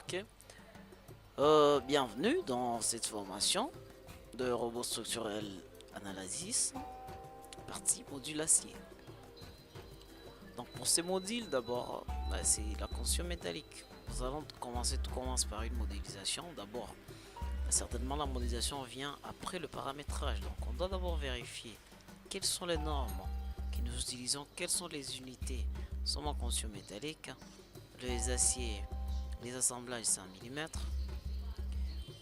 Ok. Bienvenue dans cette formation de robot structurel analysis, partie module acier. Donc pour ces modules, d'abord, c'est la construction métallique. Nous allons commencer, tout commence par une modélisation. D'abord, certainement la modélisation vient après le paramétrage. Donc on doit d'abord vérifier quelles sont les normes que nous utilisons, quelles sont les unités. Nous sommes en construction métallique, les aciers, les assemblages 5 mm.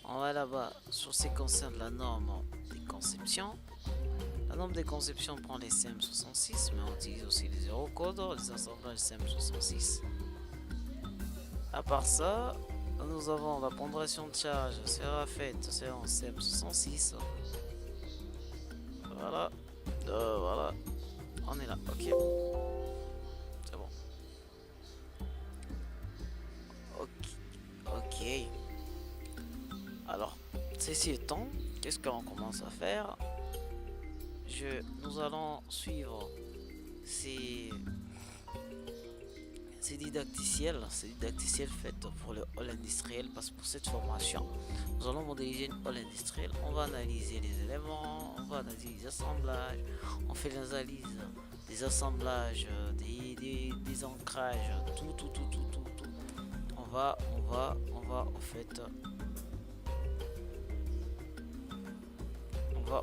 On va là-bas sur ce qui concerne la norme des conceptions. La norme des conceptions prend les CM66, mais on utilise aussi les eurocodes, les assemblages CM66. À part ça, nous avons la pondération de charge sera faite en CM66. Voilà, voilà, on est là, ok, c'est bon. Ok, ok. Alors, ceci étant, qu'est-ce qu'on commence à faire? Nous allons suivre ces c'est didacticiel fait pour le hall industriel parce que pour cette formation, nous allons modéliser une hall industrielle. On va analyser les éléments, on va analyser les assemblages, on fait l'analyse des assemblages, des ancrages, tout. On va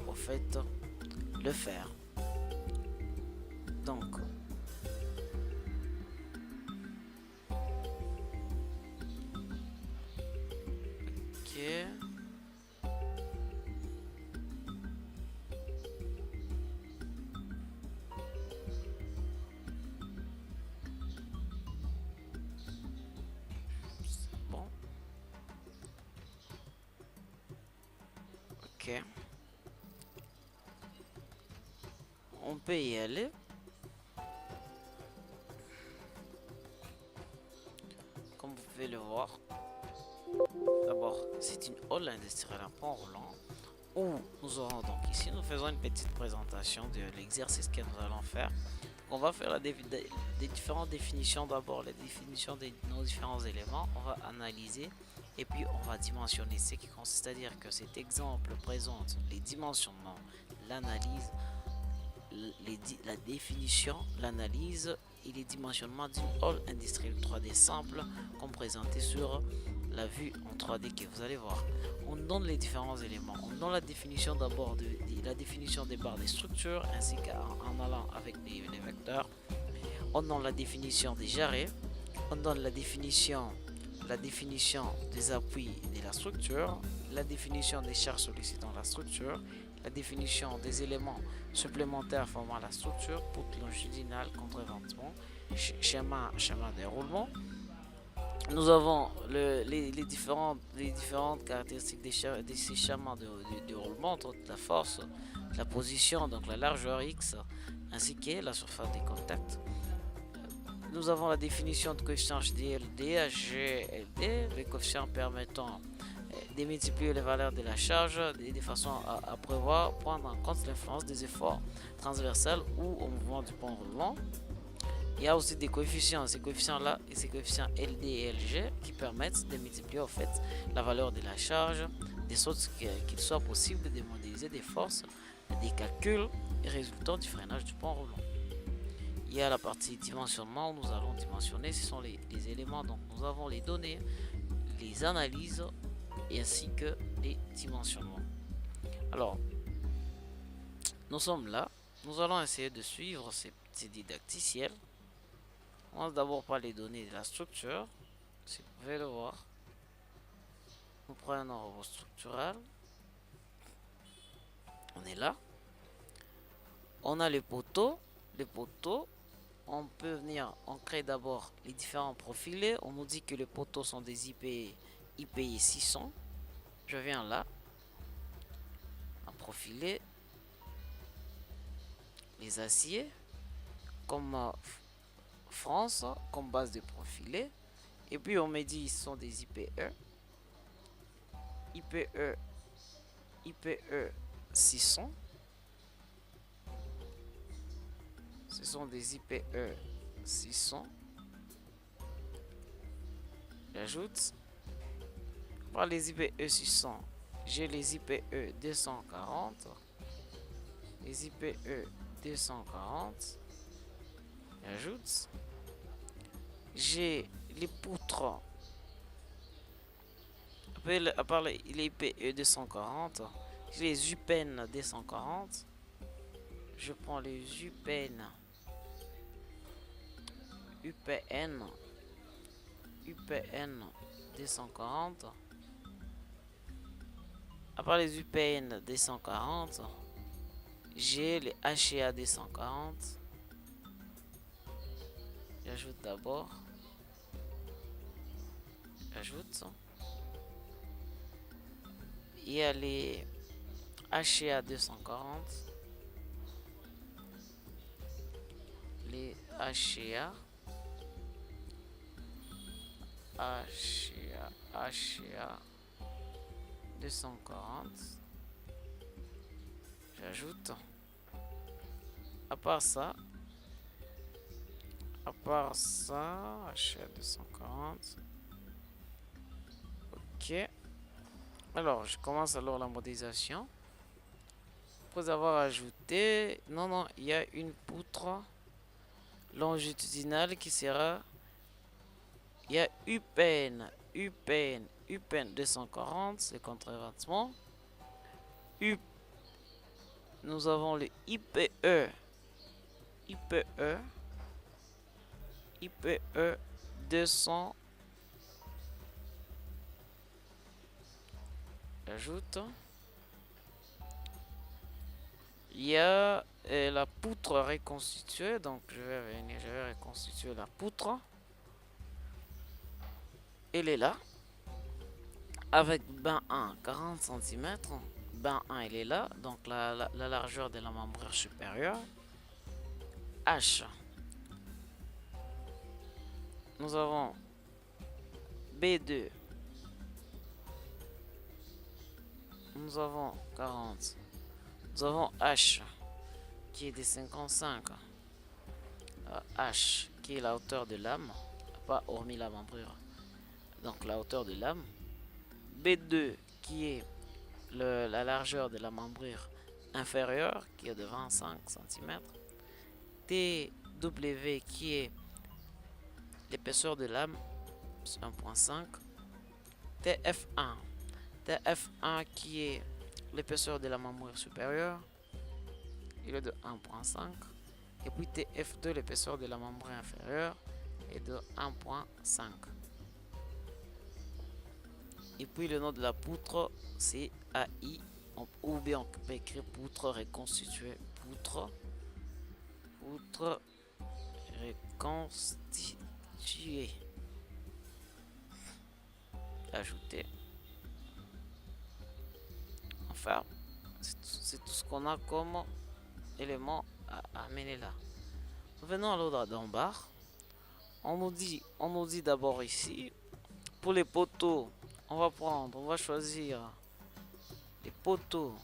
au fait le faire. Donc, ok. Bon, ok. On peut y aller. Comme vous pouvez le voir, d'abord, c'est une hall industrielle à pont roulant où nous aurons donc ici, nous faisons une petite présentation de l'exercice que nous allons faire. On va faire des différentes définitions, d'abord les définitions de nos différents éléments, on va analyser et puis on va dimensionner, ce qui consiste à dire que cet exemple présente les dimensionnements, l'analyse, la définition, l'analyse et les dimensionnements d'une hall industrielle 3D simple comme présenté sur la vue en 3D que vous allez voir. On donne les différents éléments. On donne la définition d'abord la définition des barres des structures ainsi qu'en allant avec les vecteurs. On donne la définition des jarrets. On donne la définition des appuis de la structure, la définition des charges sollicitant la structure, la définition des éléments supplémentaires formant la structure, poutre longitudinale, contre-éventement, schéma de roulement. Nous avons les différentes caractéristiques de ces schémas de roulement, entre la force, la position, donc la largeur X, ainsi que la surface des contacts. Nous avons la définition de coefficient HDLD, HGLD, les coefficients permettant de multiplier les valeurs de la charge de façon à prévoir, prendre en compte l'influence des efforts transversales ou au mouvement du pont roulant. Il y a aussi des coefficients, ces coefficients-là et ces coefficients LD et LG qui permettent de multiplier en fait la valeur de la charge, de sorte qu'il soit possible de modéliser des forces, des calculs résultant du freinage du pont roulant. Il y a la partie dimensionnement où nous allons dimensionner, ce sont les éléments, donc nous avons les données, les analyses ainsi que les dimensionnements. Alors, nous sommes là, nous allons essayer de suivre ces didacticiels. On commence d'abord par les données de la structure, si vous pouvez le voir. Nous prenons un robot structural, on est là. On a les poteaux, on peut venir, on crée d'abord les différents profilés. On nous dit que les poteaux sont des IPI 600. Je viens là, à profiler les aciers comme France, comme base de profilés. Et puis on me dit ce sont des IPE, IPE 600. Ce sont des IPE 600. J'ajoute Par les IPE 600, j'ai les IPE 240. Les IPE 240. J'ajoute. J'ai les poutres. À part les IPE 240, j'ai les UPN 240. Je prends les UPN. UPN 240. À part les UPN 240, j'ai les HEA 240. J'ajoute d'abord. J'ajoute. Il y a les HEA 240. Les HEA. HEA 240. J'ajoute. À part ça, HEA 240. Ok. Alors, je commence alors la modélisation. Après avoir ajouté, non, il y a une poutre longitudinale qui sera, il y a UPN 240, c'est contre-vêtement. Nous avons le IPE 200. J'ajoute. Il y a la poutre reconstituée, donc je vais reconstituer la poutre. Elle est là. Avec bain 1, 40 cm. Bain 1, elle est là. Donc la largeur de la membrure supérieure. H. Nous avons B2. Nous avons 40. Nous avons H qui est de 55. H qui est la hauteur de lame. Pas hormis la membrure. Donc la hauteur de lame. B2 qui est la largeur de la membrure inférieure qui est de 25 cm. TW qui est l'épaisseur de lame 1.5. TF1 qui est l'épaisseur de la membrure supérieure, il est de 1.5. Et puis TF2 l'épaisseur de la membrure inférieure est de 1.5. Et puis le nom de la poutre c'est AI, ou bien on peut écrire poutre reconstituée. Poutre reconstituée. Ajouter. Enfin, c'est tout ce qu'on a comme élément à amener là. Venons à l'ordre d'en bas. On nous dit d'abord ici, pour les poteaux, on va choisir les poteaux.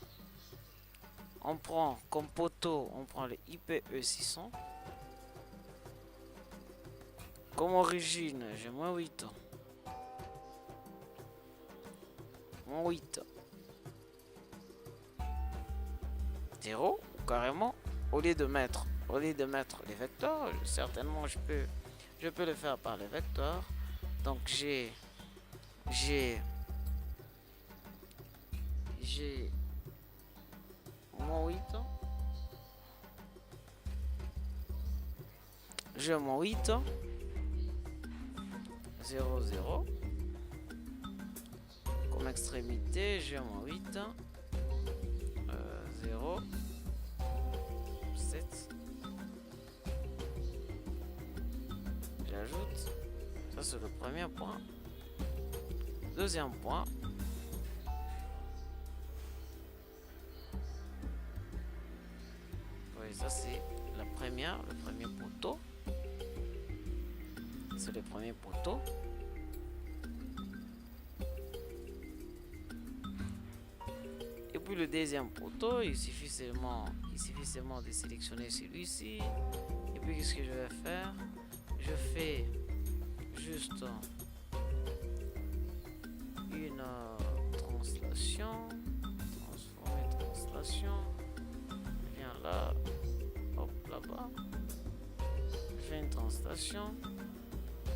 On prend comme poteau, on prend les IPE 600. Comme origine, j'ai moins 8. Moins 8. 0, carrément. Au lieu de mettre les vecteurs, certainement je peux le faire par les vecteurs. Donc j'ai moins 8. J'ai moins 8. 0, 0. Comme extrémité, j'ai moins 8. 0. 7. J'ajoute. Ça c'est le premier point. Deuxième point. Oui, ça c'est le premier poteau. C'est le premier poteau. Et puis le deuxième poteau, il suffit seulement de sélectionner celui-ci. Et puis qu'est-ce que je vais faire? Je fais juste une présentation.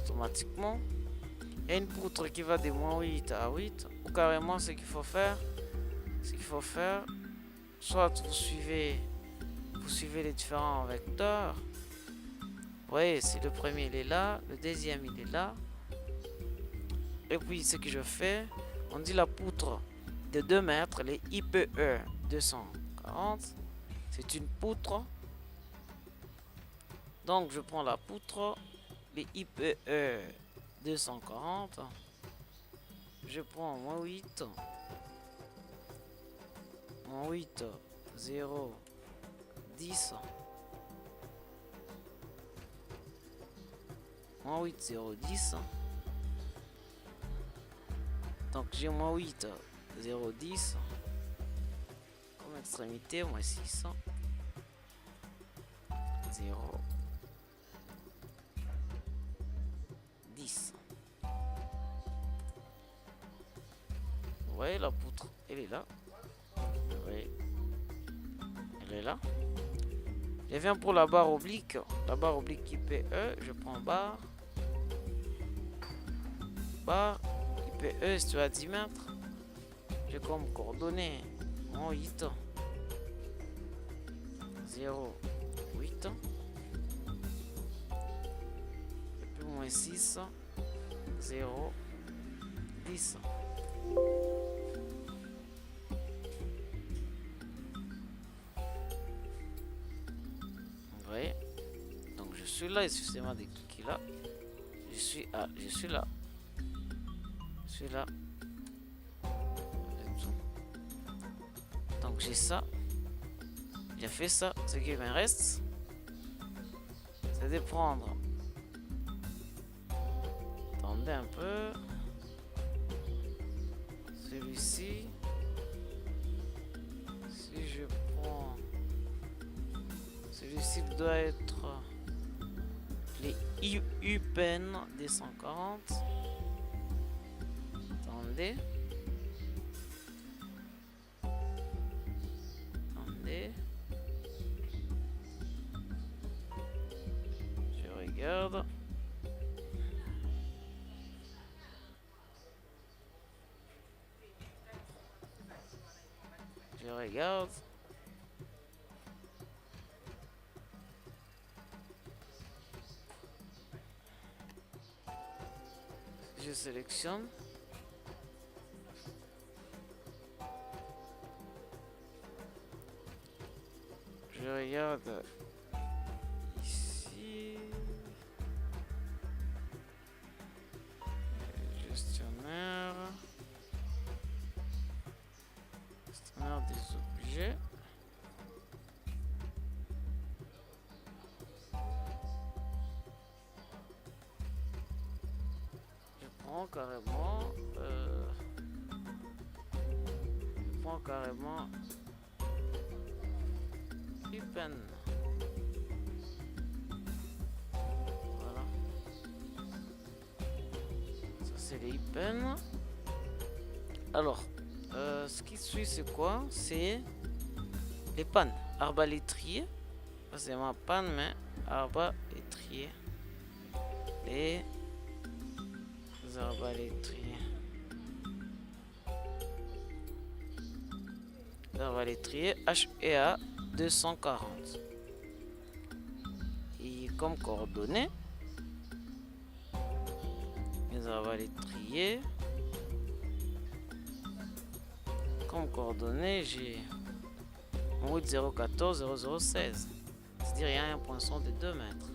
Automatiquement. Il y a une poutre qui va de -8 à 8. Ou carrément, ce qu'il faut faire, soit vous suivez les différents vecteurs. Vous voyez, c'est le premier, il est là. Le deuxième, il est là. Et puis, ce que je fais, on dit la poutre de 2 mètres, les IPE 240. C'est une poutre. Donc, je prends la poutre, les IPE 240. Je prends -8. -8, 0, 10. -8, 0, 10. Donc j'ai -8, 0, 10. Comme extrémité, -6, 0, 10. Vous voyez la poutre, elle est là. Vous voyez, elle est là. Je viens pour la barre oblique. La barre oblique IPE, je prends barre. Barre IPE, si tu as 10 mètres. J'ai comme coordonnées -8, 0, 8. Et puis -6, 0, 10. Vous voyez? Donc je suis là, il suffit seulement de cliquer là. Je suis là. Je suis là. Donc j'ai ça. J'ai fait ça. Ce qui me reste, c'est de prendre. Attendez un peu. Celui-ci. Si je prends. Celui-ci doit être les UPN des 140. Attendez. Je regarde. Je sélectionne. Je regarde ici. Gestionnaire. Gestionnaire des objets. Je prends carrément UPN. Voilà. Ça c'est les UPN. Alors, ce qui suit c'est quoi? C'est les pannes. Arbalétrier. C'est ma panne, mais arbalétrier. Les arbalétriers. Arbalétrier HEA 240. Et comme coordonnées, les arbalétriers. Comme coordonnées, j'ai 014 0016. C'est-à-dire il y a un poinçon de 2 mètres.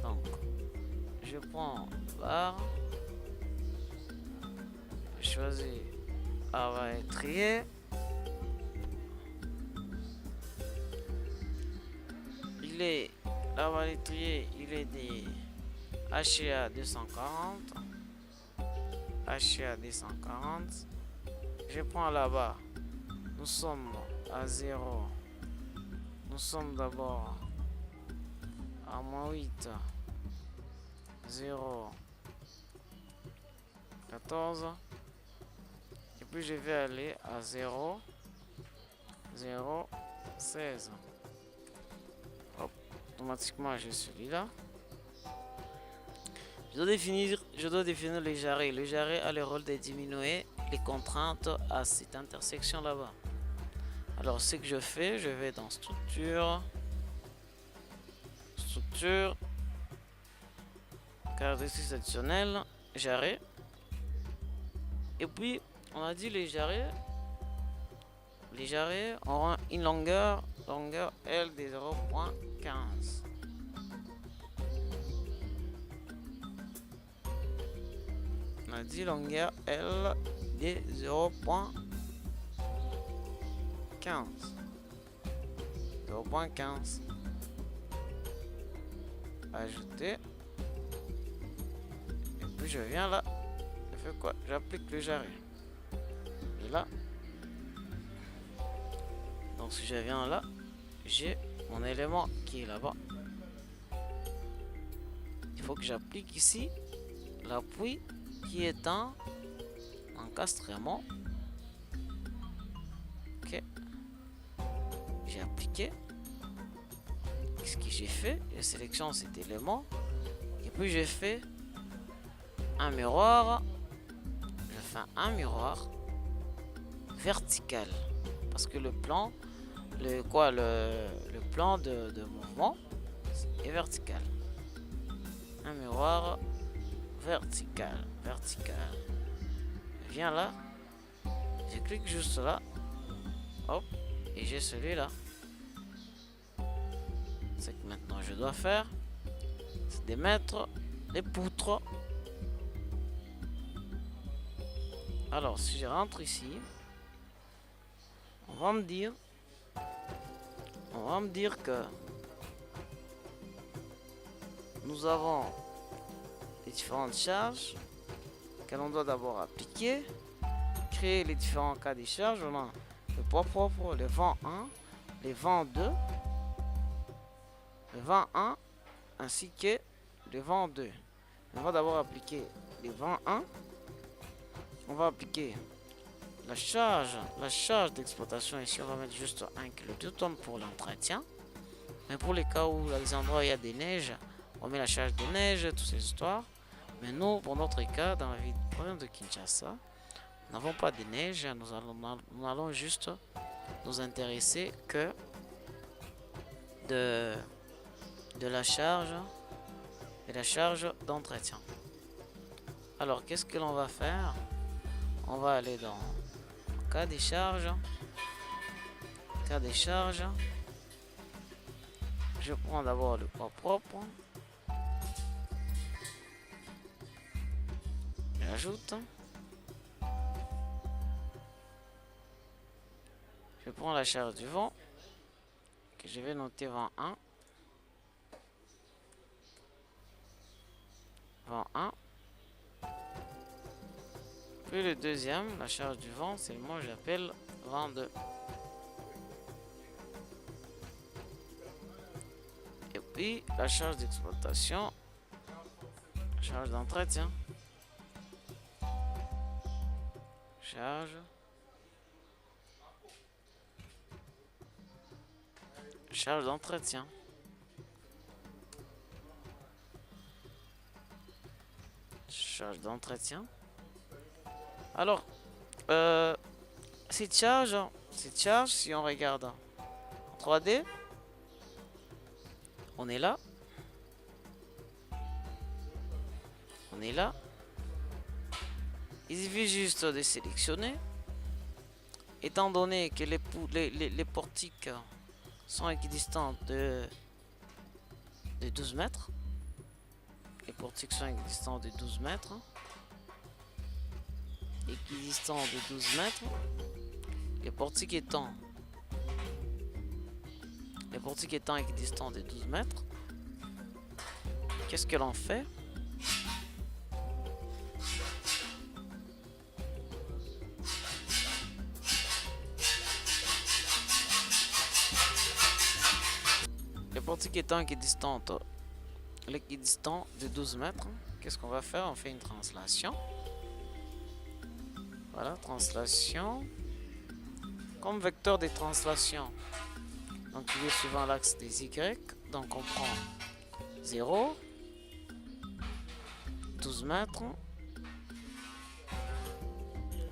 Donc, je prends barre. Je choisis arbalétrier. L'arbalétrier, il est des HEA 240. HEA 240. Je prends là-bas. Nous sommes à 0. Nous sommes d'abord à -8. 0. 14. Et puis je vais aller à 0. 0. 16. Hop. Automatiquement, j'ai celui-là. Je dois définir les jarrets. Le jarret a le rôle de diminuer les contraintes à cette intersection là-bas. Alors, ce que je fais, je vais dans structure, caractéristiques additionnelles, jarret. Et puis, on a dit les jarrets auront une longueur L de 0.15. On a dit longueur L de 0.15. 0.15. Ajouter. Et puis je viens là. Je fais quoi? J'applique le jarret. Et là. Donc si je viens là, j'ai mon élément qui est là-bas. Il faut que j'applique ici l'appui qui est en encastrement. Ok. J'ai appliqué. Ce que j'ai fait, je sélectionne cet élément. Et puis j'ai fait un miroir. Je fais un miroir vertical. Parce que le plan, le plan de mouvement est vertical. Un miroir vertical. Je viens là. Je clique juste là. Hop. Et j'ai celui-là. Ce que maintenant je dois faire, c'est de mettre les poutres. Alors si je rentre ici, on va me dire que nous avons les différentes charges que l'on doit d'abord appliquer, créer les différents cas de charges. On a le poids propre, le vent 1, les vents 2, le vent 1 ainsi que le vent 2. On va d'abord appliquer les vents 1. On va appliquer la charge d'exploitation. Ici on va mettre juste 1 kN pour l'entretien. Mais pour les cas où les endroits où il y a des neiges, on met la charge de neige, toutes ces histoires. Mais nous, pour notre cas, dans la ville de province de Kinshasa, nous n'avons pas de neige. Nous allons juste nous intéresser que de la charge et la charge d'entretien. Alors qu'est-ce que l'on va faire? On va aller dans cas des charges. Je prends d'abord le poids propre. J'ajoute. Je prends la charge du vent que je vais noter vent 1. Vent 1. Puis le deuxième, la charge du vent, c'est le mot que j'appelle vent 2. Et puis la charge d'exploitation, charge d'entretien. Charge d'entretien. Charge d'entretien. Alors, cette charge, si on regarde en 3D, on est là. Il suffit juste de sélectionner. Étant donné que les portiques sont équidistants de 12 mètres. Les portiques sont équidistants de 12 mètres. Les portiques étant équidistants de 12 mètres. Qu'est-ce que l'on fait? Les portiques étant équidistants de 12 mètres, qu'est-ce qu'on va faire? On fait une translation. Voilà, translation. Comme vecteur des translations. Donc il est suivant l'axe des Y. Donc on prend 0, 12 mètres.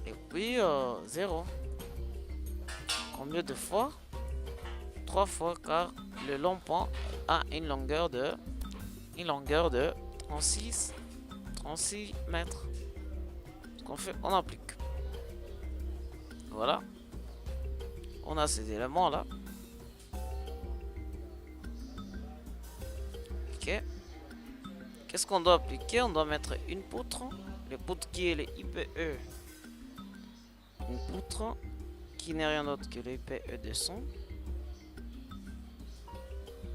Et puis 0. Combien de fois? 3 fois, car le long pont a une longueur de 36 mètres. Ce qu'on fait, on applique. Voilà. On a ces éléments là. Ok. Qu'est-ce qu'on doit appliquer? On doit mettre une poutre. Le poutre qui est le IPE. Une poutre qui n'est rien d'autre que le IPE de son.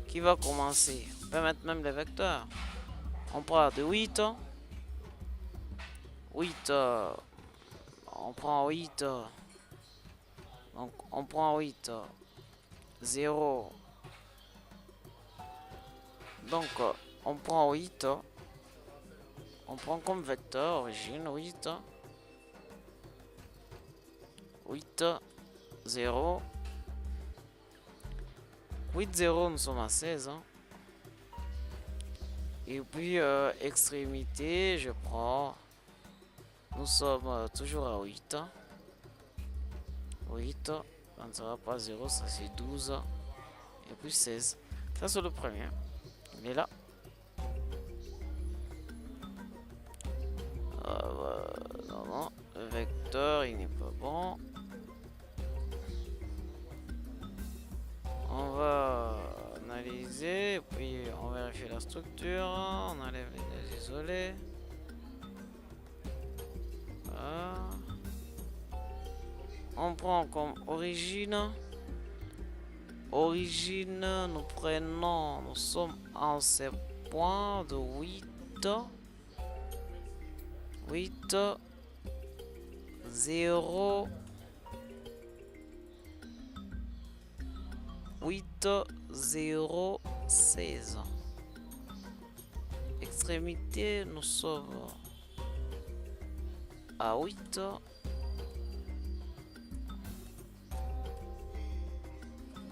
Qui va commencer. On peut mettre même les vecteurs. On part de 8. 8. On prend 8. Donc on prend 8. 0. Donc on prend 8. On prend comme vecteur origine 8. 8. 0. 8, 0, nous sommes à 16. Et puis, extrémité, je prends. Nous sommes toujours à 8. 8. Ça ne sera pas 0, ça c'est 12. Et puis 16. Ça c'est le premier. Il est là. Non, non. Le vecteur, il n'est pas bon. On va analyser, puis on vérifie la structure, on enlève les isolés. Voilà. On prend comme origine. Origine, nous sommes en ces points de 8. 8, 0. 8, 0, 16. Extrémité, nous sommes à 8.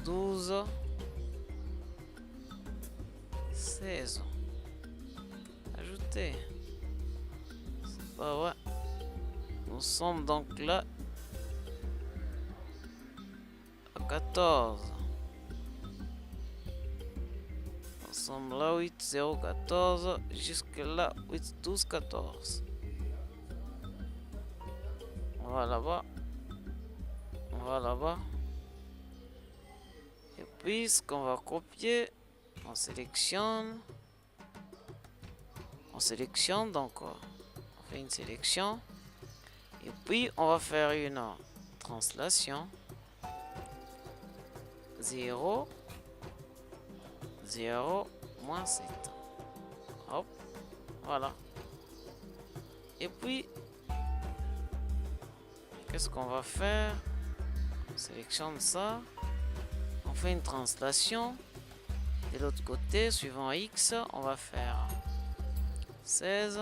12. 16. Ajouter. C'est pas vrai. Nous sommes donc là à 14. Nous sommes là 8, 0, 14. Jusque là 8, 12, 14. On va là-bas. On va là-bas. Et puis ce qu'on va copier, on sélectionne. On sélectionne, donc on fait une sélection. Et puis on va faire une translation. 0, 0, moins 7. Hop, voilà. Et puis, qu'est-ce qu'on va faire? On sélectionne ça. On fait une translation. De l'autre côté, suivant X, on va faire 16.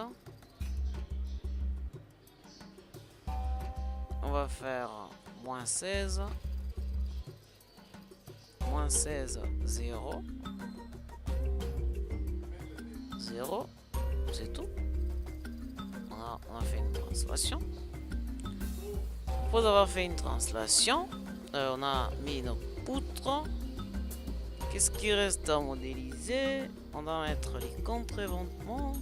On va faire moins 16. Moins 16, 0. 0. C'est tout. On a fait une translation. Après avoir fait une translation, on a mis nos poutres. Qu'est-ce qui reste à modéliser? On va mettre les contre-éventements.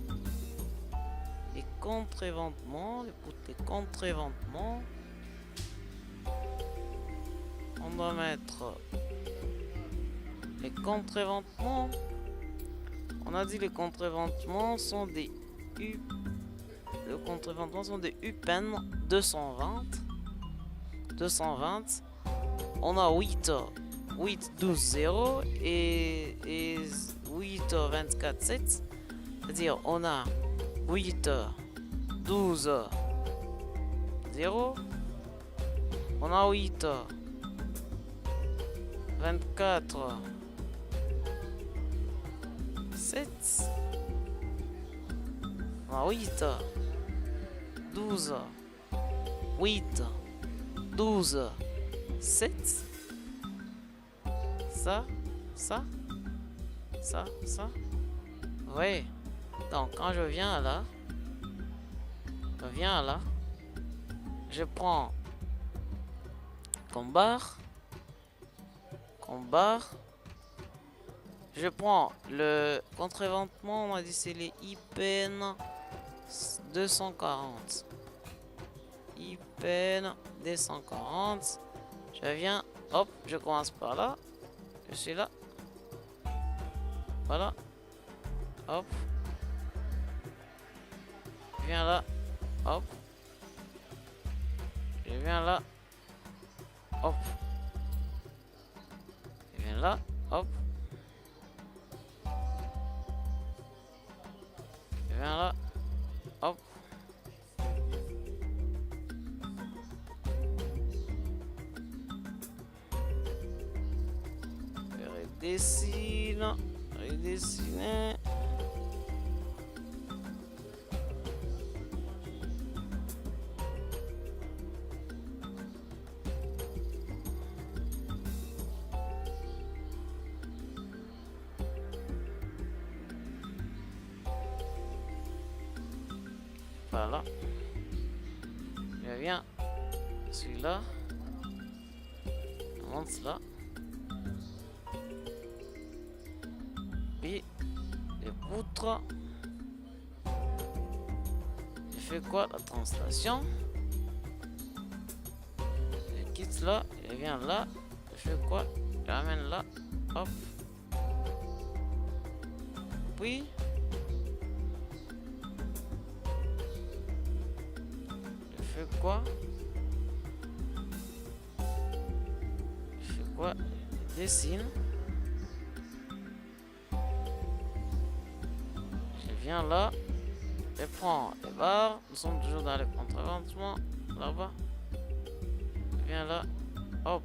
Les contre-éventements. Les poutres, les contre-éventements. On doit mettre les contre-éventements. On a dit les contre-éventements sont des U. Les contre-éventements sont des UPen 220. 220. On a 8, 8, 12, 0 et 8, 24, 7. C'est-à-dire on a 8, 12, 0. On a 8, 24, 7. On a 8, 12, 8, 12, 7. Ça. Oui. Donc quand je viens là, Je viens là. Je prends comme barre. Comme barre. Je prends le contre-éventement. On a dit c'est les IPN 240. IPN 240. Je viens. Hop, je commence par là. Je suis là. Voilà. Hop. Je viens là. Hop. Je viens là. Hop. Je viens là. Hop. Je viens là. Hop. Je redessine. Redessiner. Voilà. Je viens. Celui-là. On monte là. Puis les poutres. Je fais quoi? La translation. Je quitte là. Je viens là. Je fais quoi? Je ramène là. Hop. Puis je fais quoi? Je fais quoi? Je dessine. Je viens là. Je prends les barres. Nous sommes toujours dans le contre-éventement. Là-bas. Je viens là. Hop.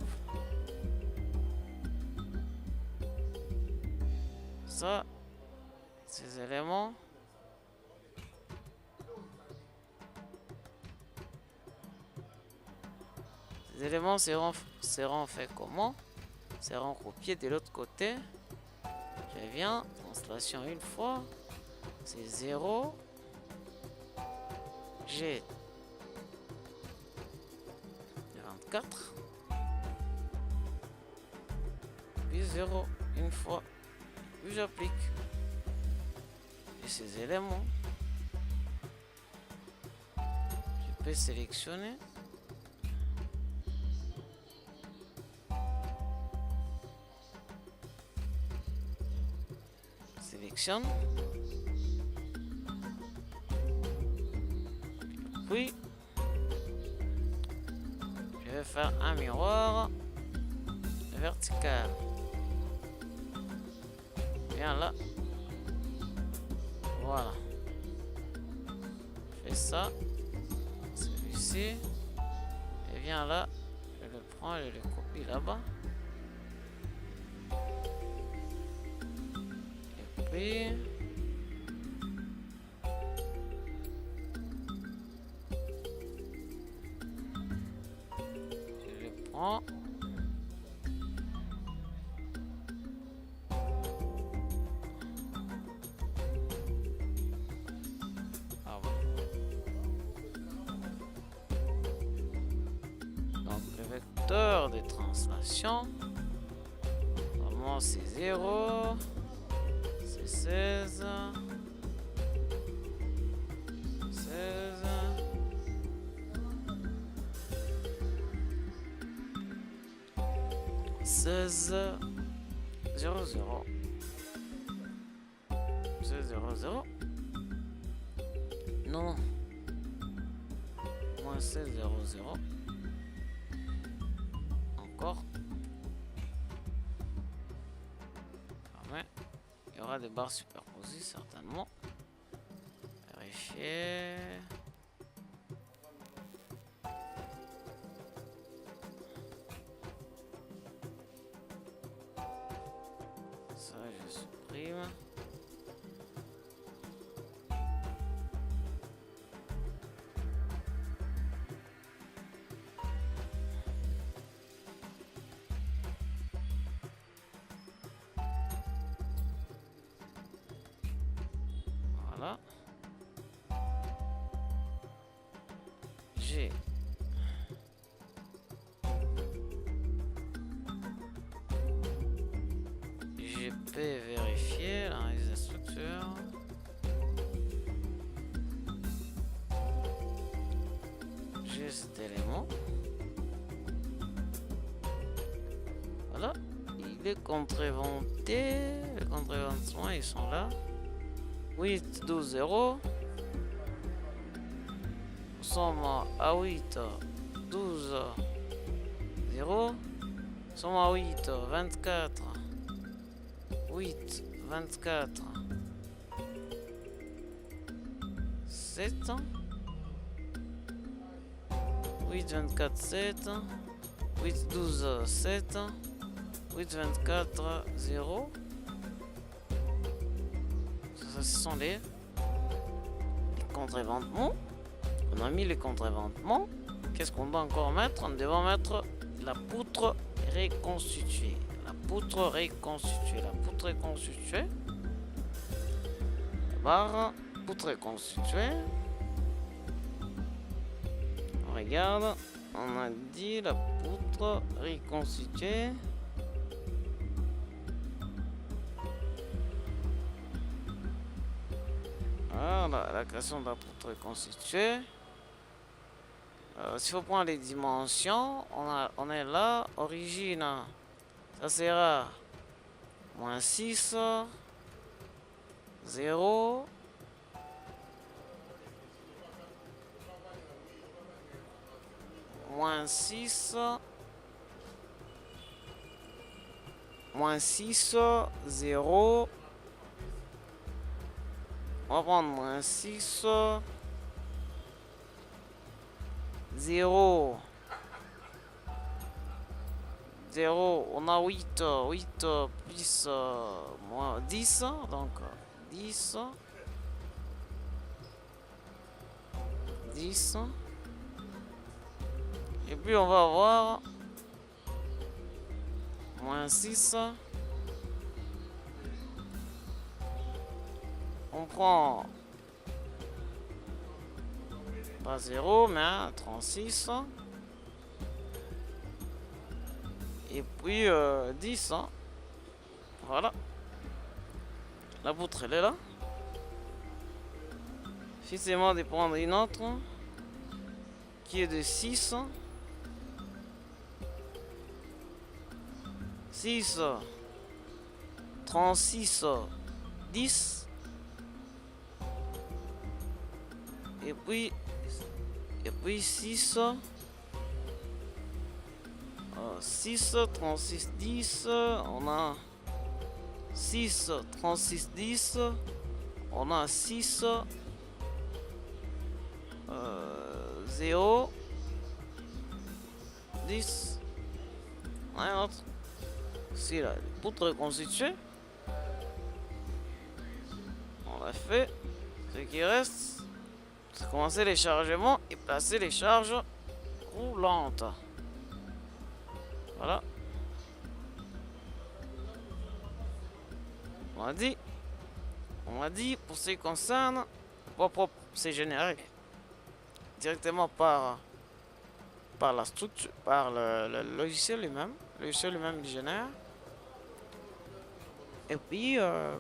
Ça. Ces éléments. Ces éléments seront faits comment? Seront copiés de l'autre côté. Je viens. Translation une fois. C'est 0. J'ai 24. Puis 0 une fois. Puis j'applique. Et ces éléments, je peux sélectionner. Sélectionne. Puis, je vais faire un miroir vertical. Viens là. Voilà. Je fais ça. Celui-ci. Et viens là. Je le prends et je le copie là-bas. Et puis... je le prends. De translation. Normalement c'est 0. C'est 16. 16. 16. 0 0. 16 0 0. Non. Moins 16 0 0. Encore. Ouais. Il y aura des barres superposées certainement. Vérifier. Ça je supprime. Voilà. Je peux vérifier l'analyse de structure. J'ai cet élément. Voilà. Il est contreventé. Les contreventements, ils sont là. 8, 12, 0. Nous sommes à 8, 12, 0. Nous sommes à 8, 24. 8, 24. 7. 8, 24, 7. 8, 12, 7. 8, 24, 0. Ça, ce sont les contre-éventements. On a mis les contre-éventements. Qu'est-ce qu'on doit encore mettre? Nous devons mettre la poutre reconstituée. La poutre reconstituée. La poutre reconstituée. Barre. Poutre reconstituée. On regarde. On a dit la poutre reconstituée. Voilà, la création de la poutre reconstituée. S'il faut prendre les dimensions, on est là. Origine, ça sera moins 6, 0. Moins 6. Moins 6, 0. On va prendre moins 6. 0. 0. On a 8. 8 plus moins 10. Donc 10. 10. Et puis on va avoir moins 6. On prend pas 0 mais 36. Et puis 10. Voilà. La poutre elle est là. Suffisant de prendre une autre qui est de 6. 6. 36. 10. Et puis 6. 6, 36, 10. On a 6, 36, 10. On a 6. 0. 10. On a un autre. C'est la poutre reconstituée. On l'a fait. Ce qui reste, c'est commencer les chargements et placer les charges roulantes. Voilà. On a dit pour ce qui concerne propre, c'est généré directement par la structure, par le logiciel lui-même. Le logiciel lui-même il génère. Et puis à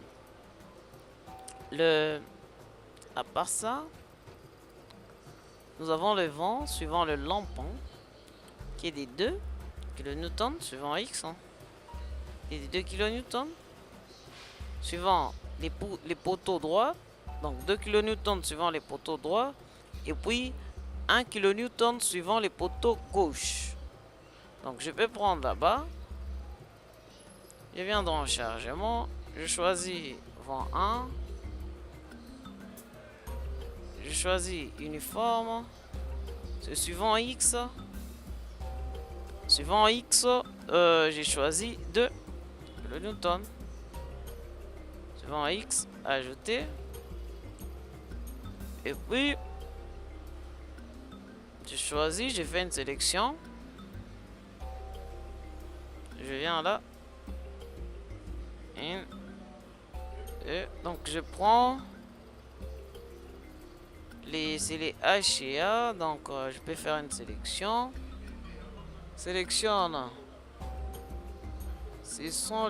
part ça, nous avons le vent suivant le lampon qui est des 2 kN suivant X. Et des 2 kN suivant les poteaux droits. Donc 2 kN suivant les poteaux droits. Et puis 1 kN suivant les poteaux gauche. Donc je peux prendre là-bas. Je viens dans le chargement. Je choisis vent 1. Je choisis uniforme. C'est suivant X. Suivant X, j'ai choisi 2 kN. Suivant X, ajouter. Et puis, j'ai choisi, j'ai fait une sélection. Je viens là. Et donc je prends c'est les H et A. Donc, je peux faire une sélection. Sélectionne. Ce sont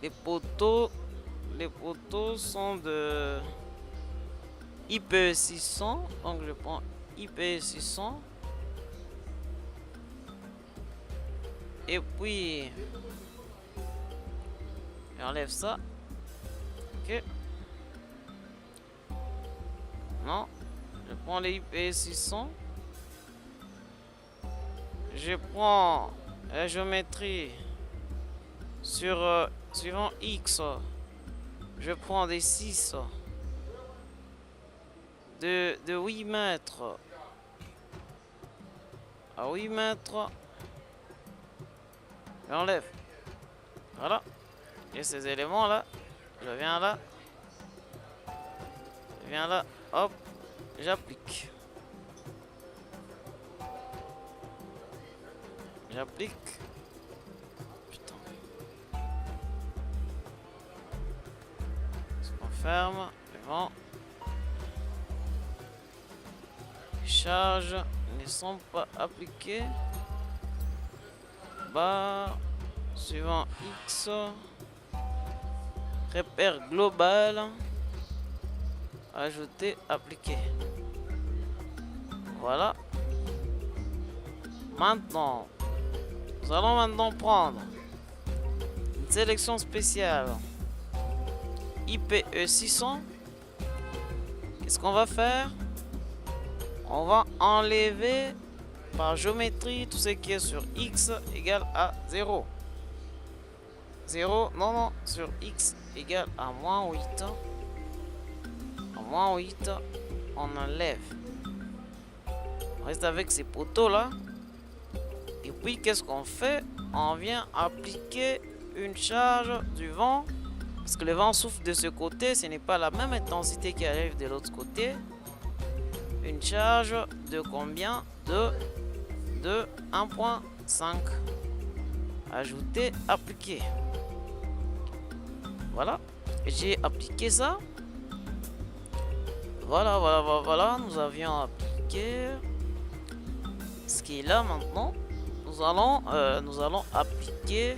les poteaux. Les poteaux sont de IP600. Donc, je prends IP600. Et puis, j'enlève ça. Ok. Non. Je prends les IP600. Je prends la géométrie sur suivant X. Je prends des 6 de 8 mètres à 8 mètres. J'enlève. Voilà. Et ces éléments là. Je viens là. Je viens là. Hop. J'applique. J'applique. Putain. Je confirme. Devant. Les charges ne sont pas appliquées. Barre. Suivant X. Repère global. Ajouter, appliquer. Voilà. Maintenant, nous allons maintenant prendre une sélection spéciale IPE 600. Qu'est-ce qu'on va faire? On va enlever par géométrie tout ce qui est sur X égale à 0. 0, non, sur X égale à moins 8. À moins 8, on enlève. On reste avec ces poteaux là. Et puis qu'est-ce qu'on fait? On vient appliquer une charge du vent. Parce que le vent souffle de ce côté, ce n'est pas la même intensité qui arrive de l'autre côté. Une charge de combien? De 1.5. Ajouter, appliquer. Voilà. J'ai appliqué ça. Voilà. Nous avions appliqué ce qui est là maintenant. Nous allons appliquer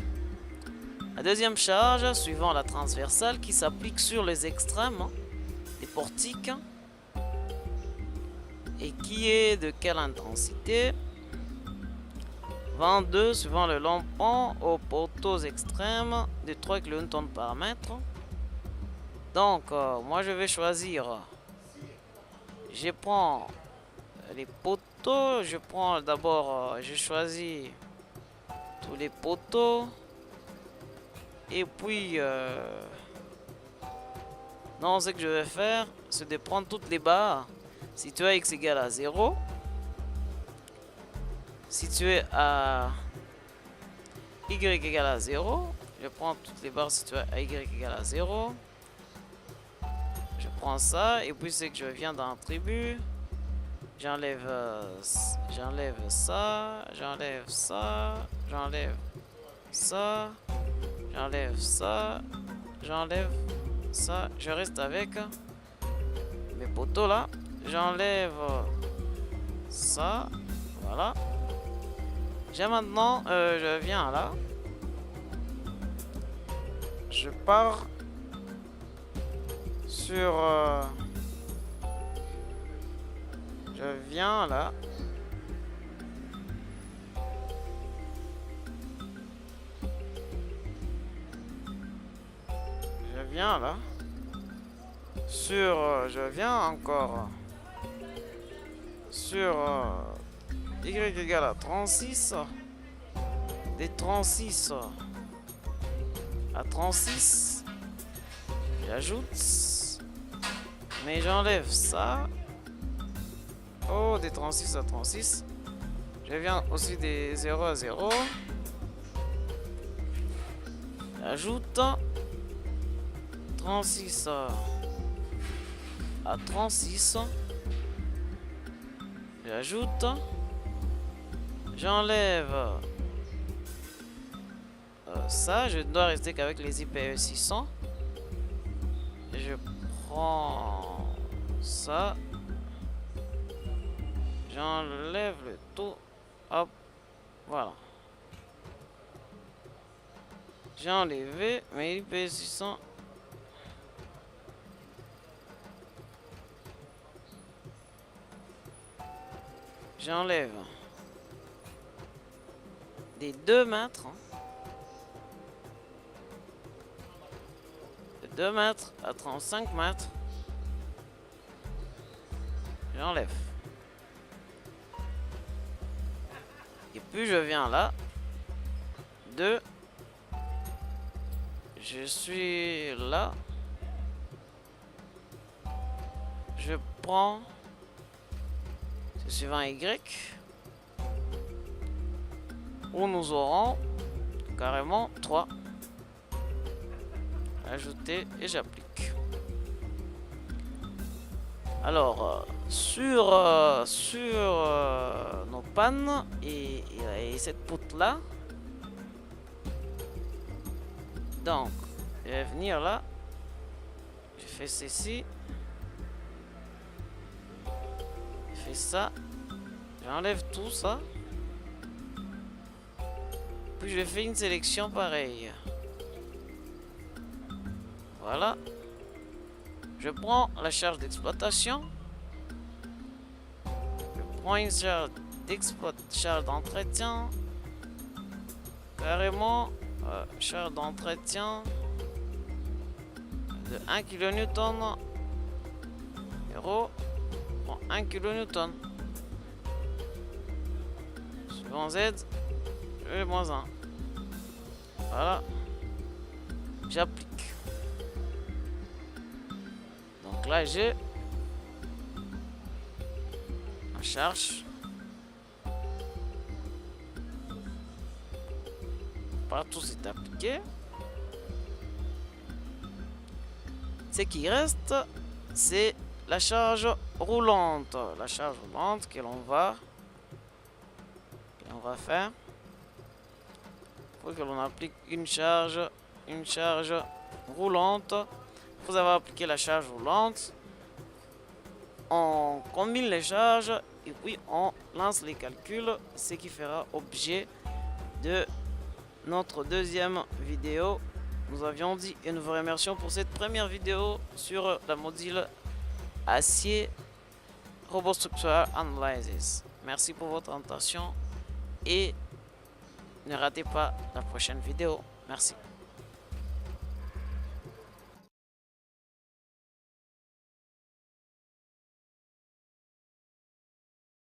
la deuxième charge suivant la transversale qui s'applique sur les extrêmes des portiques et qui est de quelle intensité? 22 suivant le long pont aux poteaux extrêmes de 3 kN par mètre. Donc, moi je vais choisir. Je prends les poteaux. Je prends d'abord, je choisis tous les poteaux. Et puis, non, ce que je vais faire, c'est de prendre toutes les barres situées à X égale à 0. Situées à Y égale à 0. Je prends toutes les barres situées à Y égale à 0. Je prends ça. Et puis, c'est que je viens dans l'attribut. J'enlève ça. J'enlève ça. J'enlève ça. J'enlève ça. J'enlève ça. Je reste avec mes poteaux là. J'enlève ça. Voilà. J'ai maintenant, je viens là. Je pars sur... je viens là. Je viens là. Sur... je viens encore. Sur... Y égale à 36. Des 36 à 36. J'ajoute. Mais j'enlève ça. Oh, des 36 à 36. Je viens aussi des 0 à 0. J'ajoute 36 à 36. J'ajoute. J'enlève ça. Je dois rester qu'avec les IPE 600. prends ça. J'enlève le tout. Hop. Voilà. J'ai enlevé, mais il pèse 600. J'enlève des 2 mètres. De 2 mètres à 35 mètres. J'enlève. Et puis je viens là. 2. Je suis là. Je prends. C'est suivant Y. Où nous aurons carrément 3. Ajouter et j'applique. Alors, sur nos pannes et cette poutre là. Donc, je vais venir là. Je fais ceci. Je fais ça. J'enlève tout ça. Puis je fais une sélection pareille. Voilà. Je prends la charge d'exploitation. Je prends une charge d'entretien. Carrément, charge d'entretien de 1 kN. Euro pour 1 kN. Suivant Z, je vais moins 1. Voilà. J'applique. Donc là, j'ai la charge. Partout c'est appliqué. Ce qui reste, c'est la charge roulante. La charge roulante que l'on va faire. Il faut que l'on applique une charge roulante. Vous avez appliqué la charge roulante. On combine les charges et puis on lance les calculs, ce qui fera objet de notre deuxième vidéo. Nous avions dit et nous vous remercions pour cette première vidéo sur la module acier Robot Structural Analysis. Merci pour votre attention et ne ratez pas la prochaine vidéo. Merci.